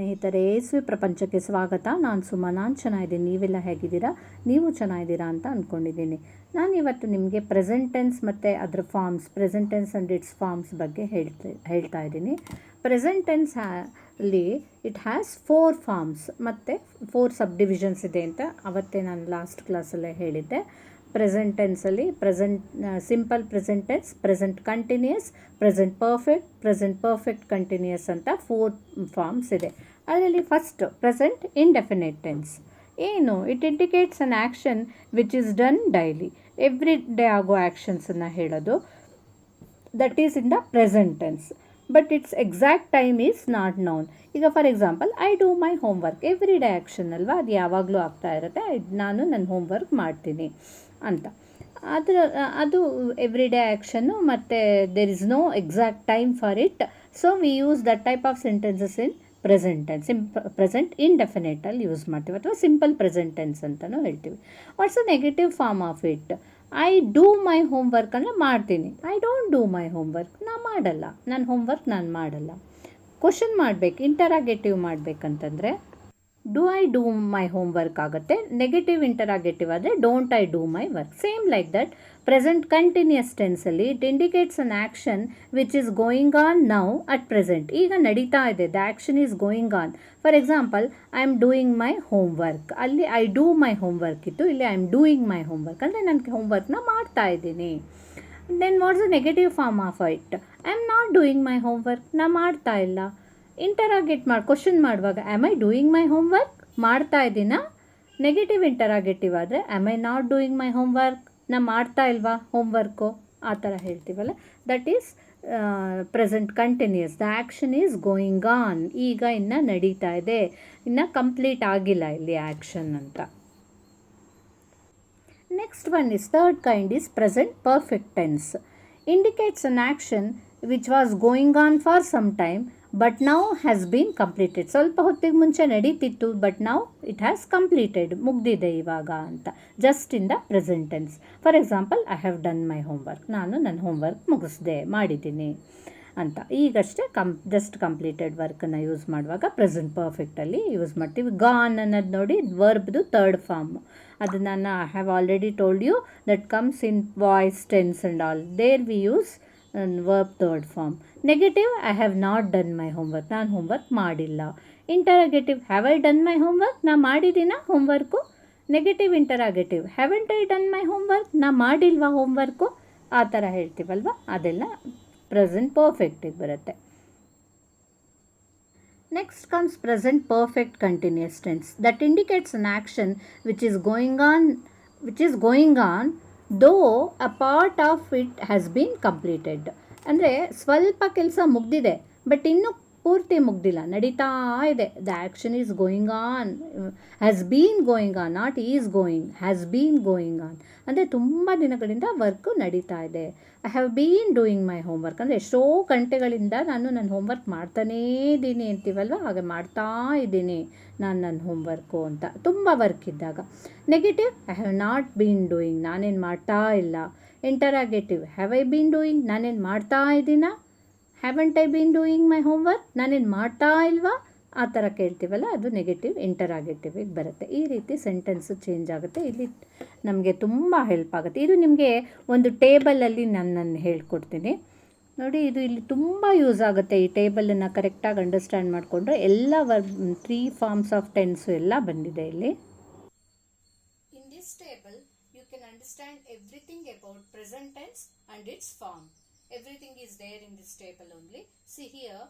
ಸ್ನೇಹಿತರೆ, ಪ್ರಪಂಚಕ್ಕೆ ಸ್ವಾಗತ. ನಾನು ಸುಮಾ. ನಾನು ಚೆನ್ನಾಗಿದ್ದೀನಿ. ನೀವೆಲ್ಲ ಹೇಗಿದ್ದೀರಾ? ನೀವು ಚೆನ್ನಾಗಿದ್ದೀರಾ ಅಂತ ಅಂದ್ಕೊಂಡಿದ್ದೀನಿ. ನಾನು ಇವತ್ತು ನಿಮಗೆ ಪ್ರೆಸೆಂಟ್ ಟೆನ್ಸ್ ಮತ್ತು ಅದರ forms, present tense and its forms ಬಗ್ಗೆ ಹೇಳ್ತಾ ಇದ್ದೀನಿ. ಪ್ರೆಸೆಂಟ್ ಟೆನ್ಸ್ ಅಲ್ಲಿ ಇಟ್ ಹ್ಯಾಸ್ 4 ಫಾರ್ಮ್ಸ್ ಮತ್ತು 4 ಸಬ್ ಡಿವಿಷನ್ಸ್ ಇದೆ ಅಂತ ಅವತ್ತೇ ನಾನು ಲಾಸ್ಟ್ ಕ್ಲಾಸಲ್ಲೇ ಹೇಳಿದ್ದೆ. ಪ್ರೆಸೆಂಟ್ ಟೆನ್ಸಲ್ಲಿ simple present tense, present continuous, present perfect continuous ಅಂತ 4 ಫಾರ್ಮ್ಸ್ ಇದೆ. ಅದರಲ್ಲಿ ಫಸ್ಟ್ ಪ್ರೆಸೆಂಟ್ ಇಂಡೆಫಿನಿಟ್ ಟೆನ್ಸ್. ಏನು? It indicates an action which is done daily. Every day ಆಗೋ ಆ್ಯಕ್ಷನ್ಸನ್ನು ಹೇಳೋದು. That is in the present tense. But its exact time is not known. ಈಗ for example, I do my homework. Every day action ಅಲ್ವಾ, ಅದು ಯಾವಾಗಲೂ ಆಗ್ತಾ ಇರುತ್ತೆ. ನಾನು ನನ್ನ ಹೋಮ್ವರ್ಕ್ ಮಾಡ್ತೀನಿ ಅಂತ. ಅದು ಎವ್ರಿ ಡೇ ಆ್ಯಕ್ಷನ್ನು, ಮತ್ತು there is no exact time for it. So we use that type of sentences in present tense. Present ಇಂಡೆಫಿನೇಟಲ್ಲಿ ಯೂಸ್ ಮಾಡ್ತೀವಿ, ಅಥವಾ ಸಿಂಪಲ್ ಪ್ರೆಸೆಂಟ್ ಟೆನ್ಸ್ ಅಂತಲೂ ಹೇಳ್ತೀವಿ. What's a negative form of it? I do my homework ಅಂದರೆ ಮಾಡ್ತೀನಿ. I don't do my homework, ನಾನು ಮಾಡಲ್ಲ. ನನ್ನ ಹೋಮ್ವರ್ಕ್ ನಾನು ಮಾಡಲ್ಲ. ಕ್ವಶನ್ ಮಾಡಬೇಕು, ಇಂಟರಾಗೇಟಿವ್ ಮಾಡಬೇಕಂತಂದರೆ do I do my homework ಆಗುತ್ತೆ. ನೆಗೆಟಿವ್ ಇಂಟರಾಗೇಟಿವ್ ಆದರೆ don't I do my work. Same like that present continuous ಟೆನ್ಸಲ್ಲಿ it indicates an action which is going on now at present. ಈಗ ನಡೀತಾ ಇದೆ, the action is going on. For example, I am doing my homework. ಅಲ್ಲಿ I do my homework ಇತ್ತು, ಇಲ್ಲಿ I am doing my homework ಅಂದರೆ ನನ್ನ ಹೋಮ್ವರ್ಕ್ನ ಮಾಡ್ತಾ ಇದ್ದೀನಿ. Then what's the negative form of it? I am not doing my homework, ನಾ ಮಾಡ್ತಾ ಇಲ್ಲ. ಇಂಟರಾಗೇಟ್ ಕ್ವಶನ್ ಮಾಡುವಾಗ am I doing my homework, ಮಾಡ್ತಾ ಇದ್ದೀನಾ? ನೆಗೆಟಿವ್ ಇಂಟರಾಗೇಟಿವ್ ಆದರೆ am I not doing my homework, ನಾ ಮಾಡ್ತಾ ಇಲ್ವಾ ಹೋಮ್ವರ್ಕು, ಆ ಥರ ಹೇಳ್ತೀವಲ್ಲ. That is present continuous. The action is going on. ಈಗ ಇನ್ನು ನಡೀತಾ ಇದೆ, ಇನ್ನು ಕಂಪ್ಲೀಟ್ ಆಗಿಲ್ಲ ಇಲ್ಲಿ ಆ್ಯಕ್ಷನ್ ಅಂತ. Next one is third kind is present perfect tense. Indicates an action which was going on for some time but now has been completed. ಸ್ವಲ್ಪ ಹೊತ್ತಿಗೆ ಮುಂಚೆ ನಡೀತಿತ್ತು, but now it has completed, ಮುಗ್ದಿದೆ ಇವಾಗ ಅಂತ. Just in the present tense. For example, I have done my homework. ನಾನು ನನ್ನ homework ಮುಗಿಸ್ದೆ, ಮಾಡಿದ್ದೀನಿ ಅಂತ. ಈಗಷ್ಟೇ ಜಸ್ಟ್ ಕಂಪ್ಲೀಟೆಡ್ ವರ್ಕನ್ನು ಯೂಸ್ ಮಾಡುವಾಗ ಪ್ರೆಸೆಂಟ್ ಪರ್ಫೆಕ್ಟಲ್ಲಿ ಯೂಸ್ ಮಾಡ್ತೀವಿ. ಗಾನ್ ಅನ್ನೋದು ನೋಡಿ, ವರ್ಬ್ದು ಥರ್ಡ್ ಫಾರ್ಮ್. ಅದು ನಾನು I have already told you that comes in voice, tense and all. There we use verb third form. Negative, I have not done my homework, ನಾನು homework ಮಾಡಿಲ್ಲ. Interrogative, have I done my homework, ನಾ ಮಾಡಿದ್ದೀನಾ homework. Negative interrogative, haven't I done my homework, ನಾ ಮಾಡಿಲ್ವಾ homework, ಆ ಥರ ಹೇಳ್ತೀವಲ್ವ, ಅದೆಲ್ಲ present ಪರ್ಫೆಕ್ಟಿಗೆ ಬರುತ್ತೆ. Next comes present perfect continuous tense. That indicates an action which is going on though a part of it has been completed. ಅಂದರೆ ಸ್ವಲ್ಪ ಕೆಲಸ ಮುಗ್ದಿದೆ, ಬಟ್ ಇನ್ನೂ ಪೂರ್ತಿ ಮುಗ್ದಿಲ್ಲ, ನಡೀತಾ ಇದೆ. The action is going on, has been going on, not is going, has been going on. ಅಂದರೆ ತುಂಬ ದಿನಗಳಿಂದ ವರ್ಕು ನಡೀತಾ ಇದೆ. I have bean doing my homework ಅಂದರೆ ಎಷ್ಟೋ ಗಂಟೆಗಳಿಂದ ನಾನು ನನ್ನ ಹೋಮ್ವರ್ಕ್ ಮಾಡ್ತಾನೇ ಇದ್ದೀನಿ ಅಂತೀವಲ್ವ, ಹಾಗೆ ಮಾಡ್ತಾ ಇದ್ದೀನಿ ನಾನು ನನ್ನ ಹೋಮ್ವರ್ಕು ಅಂತ, ತುಂಬ ವರ್ಕ್ ಇದ್ದಾಗ. Negative, I have not been doing, ನಾನೇನು ಮಾಡ್ತಾ ಇಲ್ಲ. Interrogative, have I been doing, ನಾನೇನು ಮಾಡ್ತಾ ಇದ್ದೀನಾ. Haven't I been doing my homework, ನಾನೇನು ಮಾಡ್ತಾ ಇಲ್ವಾ, ಆ ಥರ ಕೇಳ್ತೀವಲ್ಲ, ಅದು ನೆಗೆಟಿವ್ ಇಂಟರಾಗೇಟಿವಿಗೆ ಬರುತ್ತೆ. ಈ ರೀತಿ ಸೆಂಟೆನ್ಸು ಚೇಂಜ್ ಆಗುತ್ತೆ. ಇಲ್ಲಿ ನಮಗೆ ತುಂಬ ಹೆಲ್ಪ್ ಆಗುತ್ತೆ. ಇದು ನಿಮಗೆ ಒಂದು ಟೇಬಲಲ್ಲಿ ನಾನು ಹೇಳ್ಕೊಡ್ತೀನಿ ನೋಡಿ. ಇದು ಇಲ್ಲಿ ತುಂಬ ಯೂಸ್ ಆಗುತ್ತೆ. ಈ ಟೇಬಲನ್ನು ಕರೆಕ್ಟಾಗಿ ಅಂಡರ್ಸ್ಟ್ಯಾಂಡ್ ಮಾಡಿಕೊಂಡ್ರೆ ಎಲ್ಲ 3 ಫಾರ್ಮ್ಸ್ ಆಫ್ ಟೆನ್ಸು ಎಲ್ಲ ಬಂದಿದೆ ಇಲ್ಲಿ. In this table you can understand everything about present tense and its form. Everything is there in this table only. See here,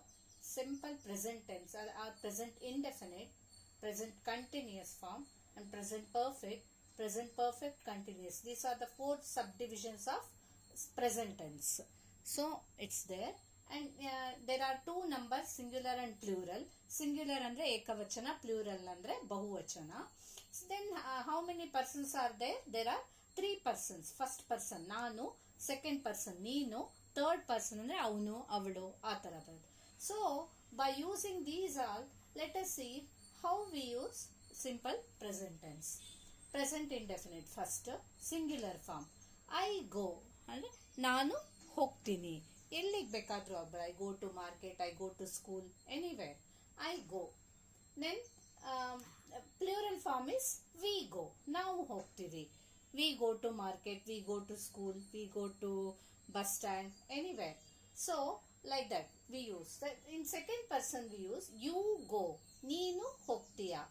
simple present tense or present indefinite, present continuous form, and present perfect continuous. These are the 4 subdivisions of present tense. So it's there, and there are 2 numbers, singular and plural. Singular andre ekavachana, plural andre bahuvachana. So then how many persons are there? There are 3 persons. First person nanu, second person neenu, third person ಅಂದರೆ ಅವನು, ಅವಳು, ಆ ಥರ ಬರುತ್ತೆ. So by using these all, let us see how we use simple present tense. Present indefinite first, singular form. I go ಅಂದರೆ ನಾನು ಹೋಗ್ತೀನಿ, ಎಲ್ಲಿಗೆ ಬೇಕಾದರೂ ಒಬ್ಬರು. I go to market, I go to school, anywhere. I go. Then plural form is we go, ನಾವು ಹೋಗ್ತೀವಿ. We go to market, we go to school, we go to bus stand, anywhere. So like that we use. In second person we use you go, ನೀನು ಹೋಗ್ತೀಯಾ.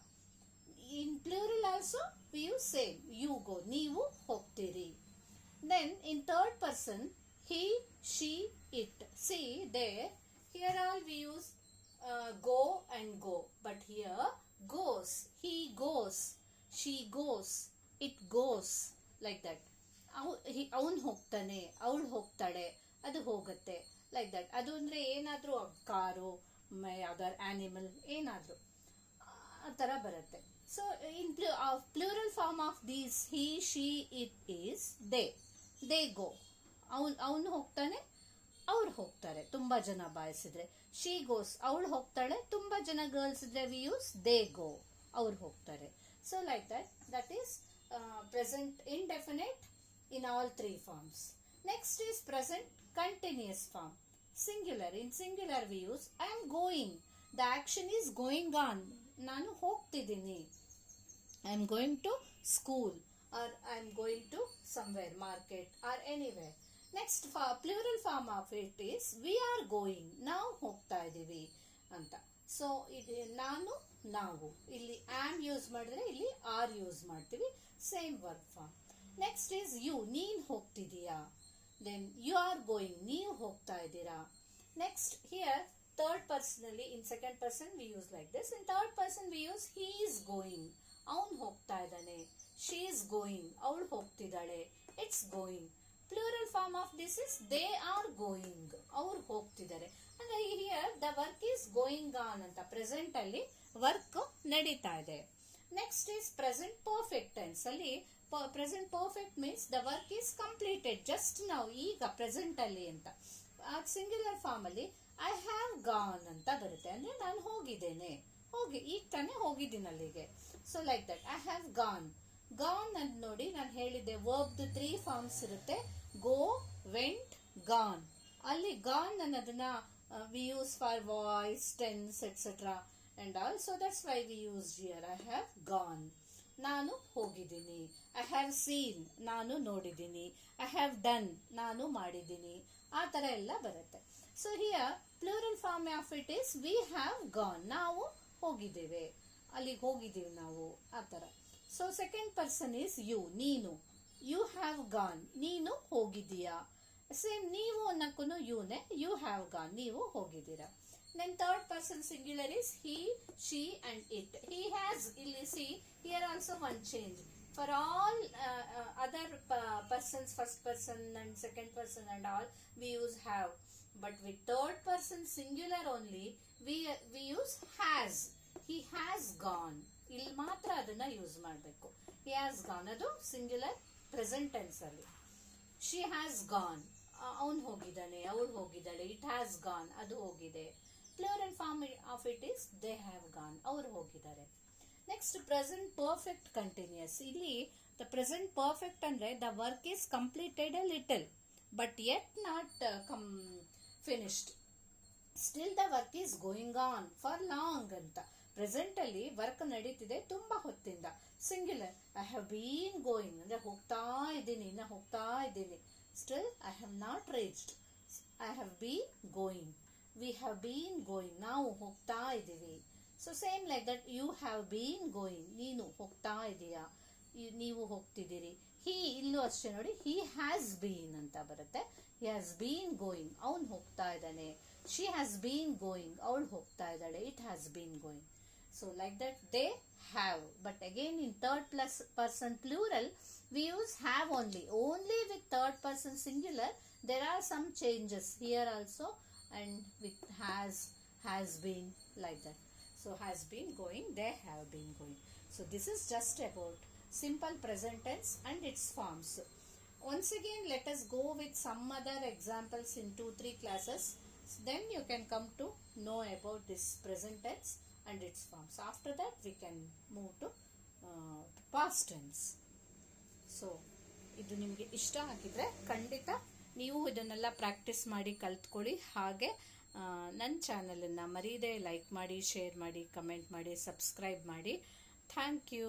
In plural also we use same, you go, ನೀವು ಹೋಗ್ತೀರಿ. Then in third person he, she, it. See there, here all we use go and go, but here goes, he goes, she goes, it goes, like that. ಅವನು ಹೋಗ್ತಾನೆ, ಅವಳು ಹೋಗ್ತಾಳೆ, ಅದು ಹೋಗುತ್ತೆ, like that. ಅದು ಅಂದ್ರೆ ಏನಾದ್ರೂ ಕಾರು, ಯಾವ್ದಾದ್ರು ಆನಿಮಲ್, ಏನಾದ್ರೂ ಆ ತರ ಬರುತ್ತೆ. So in plural form of these he, she, it is they go. ಅವನು ಹೋಗ್ತಾನೆ, ಅವ್ರು ಹೋಗ್ತಾರೆ, ತುಂಬಾ ಜನ ಬಾಯಿಸಿದ್ರೆ. ಶಿ ಗೋಸ್, ಅವಳು ಹೋಗ್ತಾಳೆ, ತುಂಬಾ ಜನ ಗರ್ಲ್ಸ್ ಇದ್ರೆ ವಿ ಯೂಸ್ ದೇ ಗೋ, ಅವ್ರು ಹೋಗ್ತಾರೆ. So like that is present indefinite in all three forms. Next is present continuous form, singular. In singular we use I am going, the action is going on, ನಾನು ಹೋಗ್ತಿದ್ದೀನಿ. I am going to school, or I am going to somewhere, market or anywhere. Next plural form of it is we are going, ನಾವು ಹೋಗ್ತಾ ಇದೀವಿ ಅಂತ. So ಇದು ನಾನು, ನಾವು, ಇಲ್ಲಿ ಆಮ್ ಯೂಸ್ ಮಾಡಿದ್ರೆ ಇಲ್ಲಿ ಆರ್ ಯೂಸ್ ಮಾಡ್ತೀವಿ, same work form. Next is you, ನೀನ್ ಹೋಗ್ತಿದೀಯಾ. ದೆನ್ ಯು ಆರ್ ಗೋಯಿಂಗ್, ನೀವು ಹೋಗ್ತಾ ಇದ್ದೀರಾ. ನೆಕ್ಸ್ಟ್ ಹಿಯರ್ ಥರ್ಡ್ ಪರ್ಸನ್ ಅಲ್ಲಿ, in second person we use like this. In third person we use he is going, ಅವನು ಹೋಗ್ತಾ ಇದ್ದಾನೆ. ಶಿ ಈಸ್ ಗೋಯಿಂಗ್, ಅವಳು ಹೋಗ್ತಿದ್ದಾಳೆ. It's going. Plural form of this is they are going, ಅವ್ರು ಹೋಗ್ತಿದ್ದಾರೆ. ಅಂದ್ರೆ here the work is going on ಅಂತ, present ಅಲ್ಲಿ ವರ್ಕ್ ನಡೀತಾ ಇದೆ. Next is present perfect tense. ಅಲ್ಲಿ present perfect means the work is completed, just ನಾವು ಈಗ ಪ್ರೆಸೆಂಟ್ ಅಲ್ಲಿ ಅಂತ. ಸಿಂಗ್ಯುಲರ್ ಫಾರ್ಮ್ ಅಲ್ಲಿ ಐ ಹ್ಯಾವ್ ಗಾನ್ ಅಂತ ಬರುತ್ತೆ, ಅಂದ್ರೆ ನಾನು ಹೋಗಿದ್ದೇನೆ, ಈಗ ತಾನೇ ಹೋಗಿದ್ದೀನಿ ಅಲ್ಲಿಗೆ. So like that I have gone. Gone ಅಂತ ನೋಡಿ ನಾನು ಹೇಳಿದ್ದೆ ವರ್ಬ್ದು 3 ಫಾರ್ಮ್ಸ್ ಇರುತ್ತೆ, ಗೋ, ವೆಂಟ್, ಗಾನ್. ಅಲ್ಲಿ ಗಾನ್ ಅನ್ನೋದನ್ನ we use for voice, tense etcetera and all. So that's why we use here I have gone, ನಾನು ಹೋಗಿದ್ದೀನಿ. ಐ ಹ್ಯಾವ್ ಸೀನ್, ನಾನು ನೋಡಿದ್ದೀನಿ. ಐ ಹ್ಯಾವ್ ಡನ್, ನಾನು ಮಾಡಿದ್ದೀನಿ. ಆ ತರ ಎಲ್ಲ ಬರುತ್ತೆ. So here plural form of it is we have gone, ನಾವು ಹೋಗಿದ್ದೇವೆ, ಅಲ್ಲಿಗೆ ಹೋಗಿದ್ದೀವಿ ನಾವು, ಆ ತರ. So second person is you, ನೀನು. ಯು ಹ್ಯಾವ್ ಗಾನ್, ನೀನು ಹೋಗಿದ್ದೀಯಾ. ಸೇಮ್ ನೀವು ಅನ್ನಕ್ಕೂ ಯುನೇ, ಯು ಹ್ಯಾವ್ ಗಾನ್, ನೀವು ಹೋಗಿದ್ದೀರಾ. Then third person singular is he, she and it. He has, ಇಲ್ಲಿ see here also one change. For all other persons, first person and second person and all we use have. But with third person singular only we use has. He has gone, ಇಲ್ಲಿ ಮಾತ್ರ ಅದನ್ನ use ಮಾಡಬೇಕು. He has gone ಅದು singular present tense ಅಲ್ಲಿ. She has gone, ಅವನು ಹೋಗಿದ್ದಾನೆ, ಅವಳು ಹೋಗಿದ್ದಾಳೆ. ಇಟ್ ಹ್ಯಾಸ್ ಗಾನ್, ಅದು ಹೋಗಿದೆ. Plural form of it is they have gone, ಅವರು ಹೋಗಿದ್ದಾರೆ. Next present perfect continuous. ಇಲ್ಲಿ ದ ಪ್ರೆಸೆಂಟ್ ಪರ್ಫೆಕ್ಟ್ ಅಂದ್ರೆ the work is completed a little but yet not finished. Still the work is going on for long ಅಂತ. Present ಅಲ್ಲಿ work ನಡೀತಿದೆ ತುಂಬಾ ಹೊತ್ತಿಂದ. Singular I have been going ಅಂದ್ರೆ ಹೋಗ್ತಾ ಇದ್ದೀನಿ, ನಾ ಹೋಗ್ತಾ ಇದ್ದೀನಿ. Still I have not reached. I have been going, we have been going, ನಾವು ಹೋಗ್ತಾ ಇದ್ದೀವಿ. So same like that you have been going, ನೀನು ಹೋಗ್ತಾ ಇದೀಯಾ, ನೀವು ಹೋಗ್ತಿದ್ದೀರಿ. ಹಿ, ಇಲ್ಲೂ ಅಷ್ಟೇ ನೋಡಿ, ಹಿ ಹ್ಯಾಸ್ ಬೀನ್ ಅಂತ ಬರುತ್ತೆ. ಹಿ ಹ್ಯಾಸ್ ಬೀನ್ ಗೋಯಿಂಗ್, ಅವನು ಹೋಗ್ತಾ ಇದ್ದಾನೆ. ಶಿ ಹ್ಯಾಸ್ ಬೀನ್ ಗೋಯಿಂಗ್, ಅವಳು ಹೋಗ್ತಾ ಇದ್ದಾಳೆ. It has bean going. So like that they have. But again in third person plural we use have only. Only with third person singular there are some changes here also, and with has been, like that. So has been going, they have been going. So this is just about simple present tense and its forms. Once again let us go with some other examples in 2-3 classes. Then you can come to know about this present tense and its forms. After that we can move to past tense. So ಇದು ನಿಮಗೆ ಇಷ್ಟ ಆಗಿದ್ರೆ ಖಂಡಿತ ನೀವು ಇದನ್ನೆಲ್ಲ practice ಮಾಡಿ ಕಲ್ತ್ಕೊಳ್ಳಿ. ಹಾಗೆ ನನ್ನ ಚಾನಲನ್ನು ಮರೀದೆ ಲೈಕ್ ಮಾಡಿ, ಶೇರ್ ಮಾಡಿ, ಕಮೆಂಟ್ ಮಾಡಿ, ಸಬ್ಸ್ಕ್ರೈಬ್ ಮಾಡಿ. Thank you.